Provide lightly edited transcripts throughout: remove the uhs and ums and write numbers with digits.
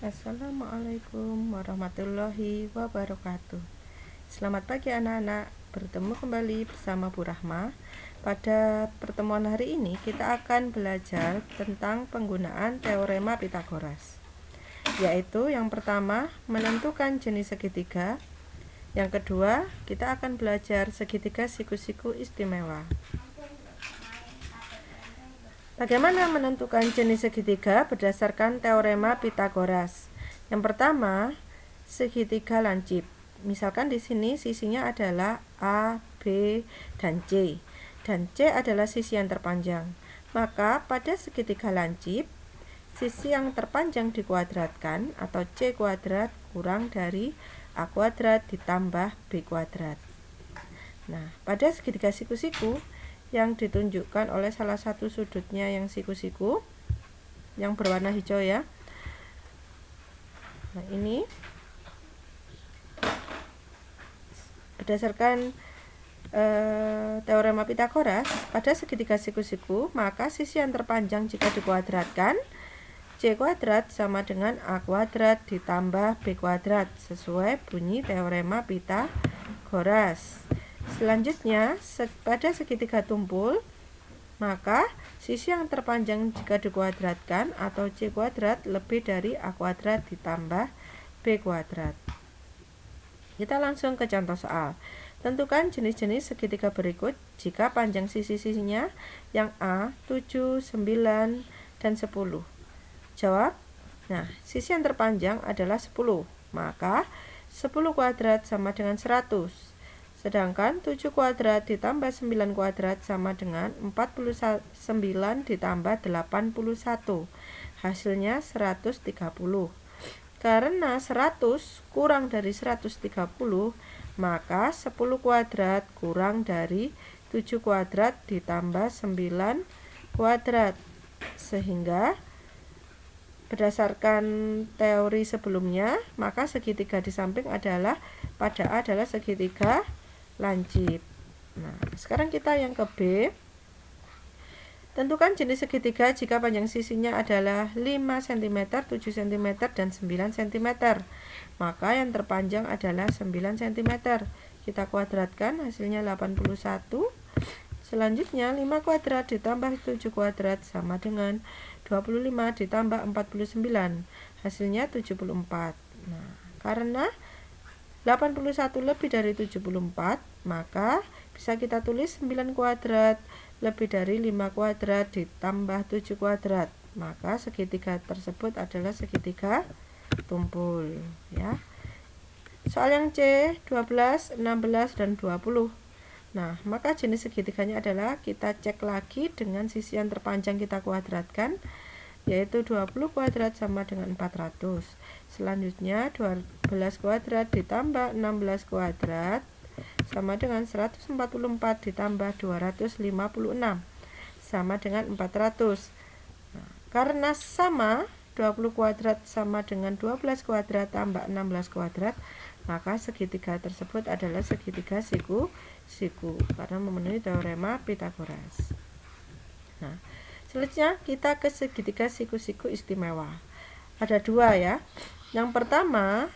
Assalamualaikum warahmatullahi wabarakatuh. Selamat pagi anak-anak, bertemu kembali bersama Bu Rahma. Pada pertemuan hari ini kita akan belajar tentang penggunaan teorema Pythagoras, yaitu yang pertama menentukan jenis segitiga, yang kedua kita akan belajar segitiga siku-siku istimewa. Bagaimana menentukan jenis segitiga berdasarkan teorema Pythagoras? Yang pertama, segitiga lancip. Misalkan di sini sisinya adalah A, B, dan C. Dan C adalah sisi yang terpanjang. Maka pada segitiga lancip, sisi yang terpanjang dikuadratkan atau C kuadrat kurang dari A kuadrat ditambah B kuadrat. Nah, pada segitiga siku-siku yang ditunjukkan oleh salah satu sudutnya yang siku-siku yang berwarna hijau ya. Nah, ini berdasarkan teorema Pythagoras, pada segitiga siku-siku maka sisi yang terpanjang jika dikuadratkan C kuadrat sama dengan A kuadrat ditambah B kuadrat sesuai bunyi teorema Pythagoras. Selanjutnya, pada segitiga tumpul, maka sisi yang terpanjang jika dikuadratkan atau C kuadrat lebih dari A kuadrat ditambah B kuadrat. Kita langsung ke contoh soal. Tentukan jenis-jenis segitiga berikut jika panjang sisi-sisinya yang A, 7, 9, dan 10. Jawab. Nah, sisi yang terpanjang adalah 10, maka 10 kuadrat sama dengan 100. Sedangkan 7 kuadrat ditambah 9 kuadrat sama dengan 49 ditambah 81. Hasilnya 130. Karena 100 kurang dari 130, maka 10 kuadrat kurang dari 7 kuadrat ditambah 9 kuadrat. Sehingga berdasarkan teori sebelumnya, maka segitiga di samping adalah pada A adalah segitiga lancip. Nah, sekarang kita yang ke B. Tentukan jenis segitiga jika panjang sisinya adalah 5 cm, 7 cm, dan 9 cm. Maka yang terpanjang adalah 9 cm. Kita kuadratkan, hasilnya 81. Selanjutnya 5 kuadrat ditambah 7 kuadrat sama dengan 25 ditambah 49. Hasilnya 74. Nah, karena 81 lebih dari 74, maka bisa kita tulis 9 kuadrat lebih dari 5 kuadrat ditambah 7 kuadrat. Maka segitiga tersebut adalah segitiga tumpul ya. Soal yang C, 12, 16, dan 20. Nah, maka jenis segitiganya adalah kita cek lagi dengan sisi yang terpanjang kita kuadratkan, yaitu 20 kuadrat sama dengan 400. Selanjutnya 12 kuadrat ditambah 16 kuadrat sama dengan 144 ditambah 256 sama dengan 400. Nah, karena sama 20 kuadrat sama dengan 12 kuadrat tambah 16 kuadrat, maka segitiga tersebut adalah segitiga siku-siku karena memenuhi teorema Pythagoras. Nah, selanjutnya kita ke segitiga siku-siku istimewa. Ada dua ya. Yang pertama,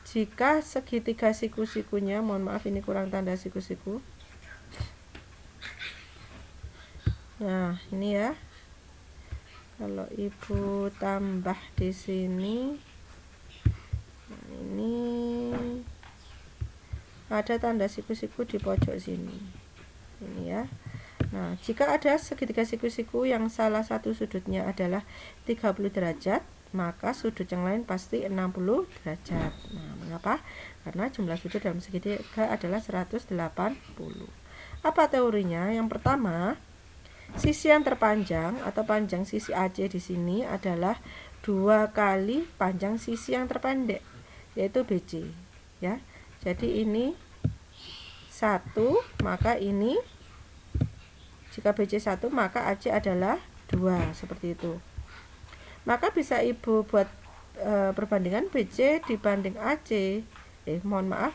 jika segitiga siku-sikunya, mohon maaf ini kurang tanda siku-siku. Nah, ini ya. Kalau Ibu tambah di sini, ini ada tanda siku-siku di pojok sini. Ini ya. Nah, jika ada segitiga siku-siku yang salah satu sudutnya adalah 30 derajat, maka sudut yang lain pasti 60 derajat. Nah, mengapa? Karena jumlah sudut dalam segitiga adalah 180. Apa teorinya? Yang pertama, sisi yang terpanjang atau panjang sisi AC di sini adalah 2 kali panjang sisi yang terpendek, yaitu BC. Ya. Jadi ini 1, maka ini jika BC 1 maka AC adalah 2, seperti itu. Maka bisa Ibu buat perbandingan BC dibanding AC.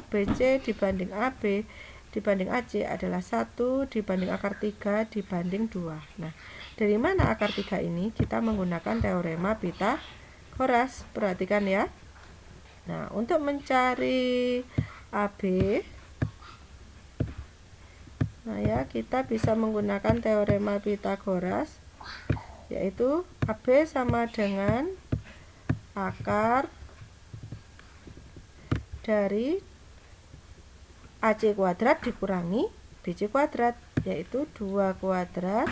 BC dibanding AB dibanding AC adalah 1 dibanding akar 3 dibanding 2. Nah, dari mana akar 3 ini? Kita menggunakan teorema Pythagoras. Pitagoras. Perhatikan ya. Nah, untuk mencari AB, nah ya, kita bisa menggunakan teorema Pitagoras, yaitu AB sama dengan akar dari AC kuadrat dikurangi BC kuadrat, yaitu 2 kuadrat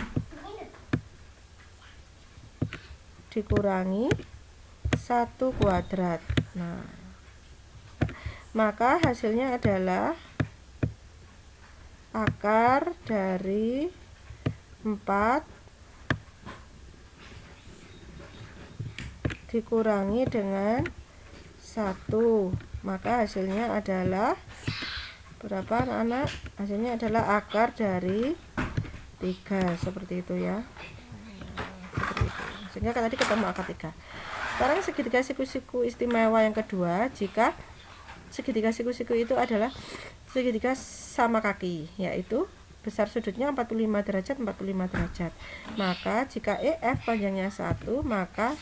dikurangi 1 kuadrat. Nah, maka hasilnya adalah akar dari 4 dikurangi dengan 1. Maka hasilnya adalah berapa anak-anak? Hasilnya adalah akar dari 3, seperti itu ya. Seperti itu. Sehingga tadi ketemu akar 3. Sekarang segitiga siku-siku istimewa yang kedua, jika segitiga siku-siku itu adalah segitiga sama kaki, yaitu besar sudutnya 45 derajat 45 derajat. Maka jika EF panjangnya 1, maka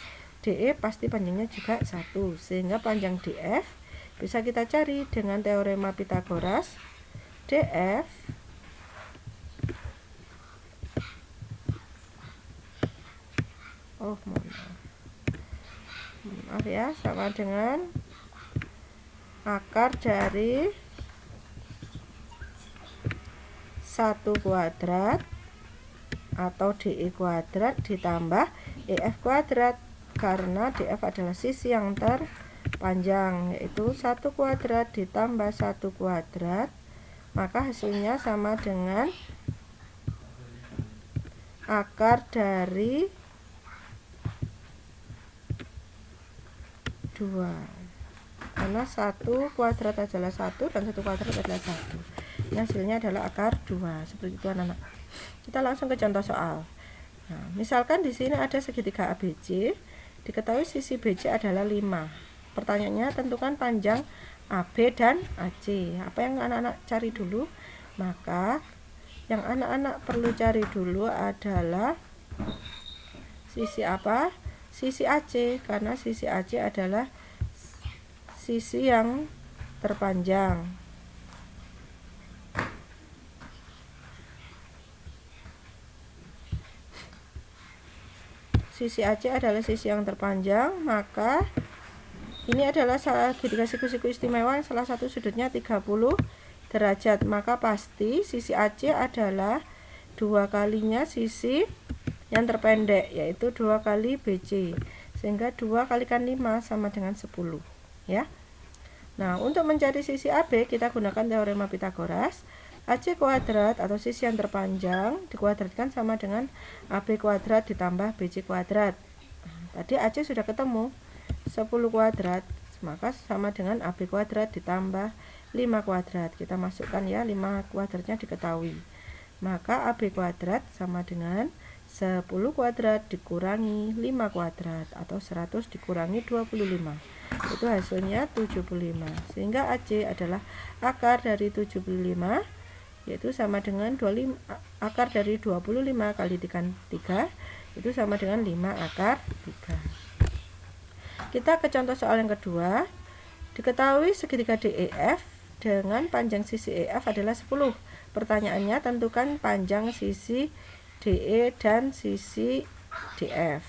DE pasti panjangnya juga 1. Sehingga panjang DF bisa kita cari dengan teorema Pitagoras. DF maaf ya, sama dengan akar dari 1 kuadrat atau DE kuadrat ditambah EF kuadrat, karena DF adalah sisi yang terpanjang, yaitu 1 kuadrat ditambah 1 kuadrat, maka hasilnya sama dengan akar dari 2, karena 1 kuadrat adalah 1 dan 1 kuadrat adalah 1. Hasilnya adalah akar 2. Seperti itu anak-anak. Kita langsung ke contoh soal. Nah, misalkan di sini ada segitiga ABC, diketahui sisi BC adalah 5. Pertanyaannya, tentukan panjang AB dan AC. Apa yang anak-anak cari dulu? Maka yang anak-anak perlu cari dulu adalah sisi apa? Sisi AC, karena sisi AC adalah sisi yang terpanjang. Sisi AC adalah sisi yang terpanjang, maka ini adalah segitiga siku-siku istimewa yang salah satu sudutnya 30 derajat. Maka pasti sisi AC adalah 2 kalinya sisi yang terpendek, yaitu 2 kali BC. Sehingga 2 kalikan 5 sama dengan 10 ya. Nah, untuk mencari sisi AB kita gunakan teorema Pitagoras. AC kuadrat atau sisi yang terpanjang dikuadratkan sama dengan AB kuadrat ditambah BC kuadrat. Nah, tadi AC sudah ketemu 10 kuadrat, maka sama dengan AB kuadrat ditambah 5 kuadrat. Kita masukkan ya, 5 kuadratnya diketahui. Maka AB kuadrat sama dengan 10 kuadrat dikurangi 5 kuadrat atau 100 dikurangi 25. Itu hasilnya 75. Sehingga AC adalah akar dari 75, yaitu sama dengan 25, akar dari 25 kali 3 itu sama dengan 5 akar 3. Kita ke contoh soal yang kedua. Diketahui segitiga DEF dengan panjang sisi EF adalah 10. Pertanyaannya, tentukan panjang sisi DE dan sisi DF.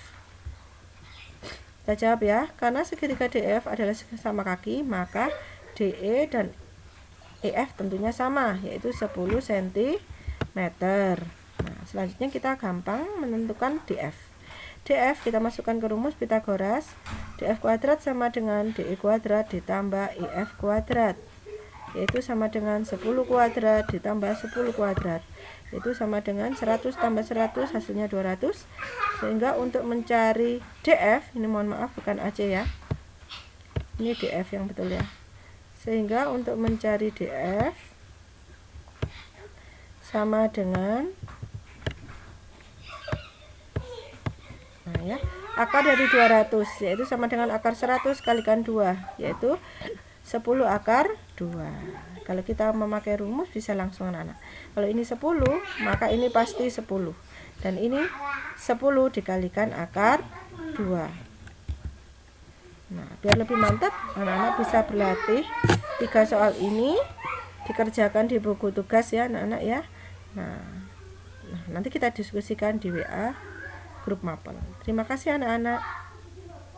Kita jawab ya, karena segitiga DF adalah sama kaki, maka DE dan EF tentunya sama, yaitu 10 cm. Nah, selanjutnya kita gampang menentukan DF. DF kita masukkan ke rumus Pitagoras. DF kuadrat sama dengan DE kuadrat ditambah EF kuadrat, yaitu sama dengan 10 kuadrat ditambah 10 kuadrat, itu sama dengan 100 tambah 100, hasilnya 200. Sehingga untuk mencari DF, ini mohon maaf bukan AC ya, ini DF yang betul ya. Sehingga untuk mencari DF sama dengan, nah ya, akar dari 200, yaitu sama dengan akar 100 kalikan 2, yaitu 10 akar 2. Kalau kita memakai rumus bisa langsung anak-anak. Kalau ini 10, maka ini pasti 10. Dan ini 10 dikalikan akar 2. Nah, biar lebih mantap, anak-anak bisa berlatih 3 soal ini dikerjakan di buku tugas ya anak-anak ya. Nah, nanti kita diskusikan di WA grup Mapel. Terima kasih anak-anak.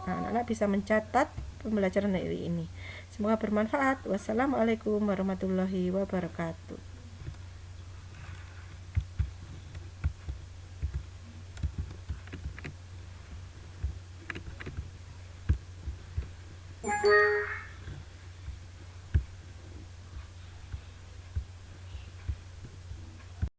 Nah, anak-anak bisa mencatat pembelajaran hari ini. Semoga bermanfaat. Wassalamualaikum warahmatullahi wabarakatuh.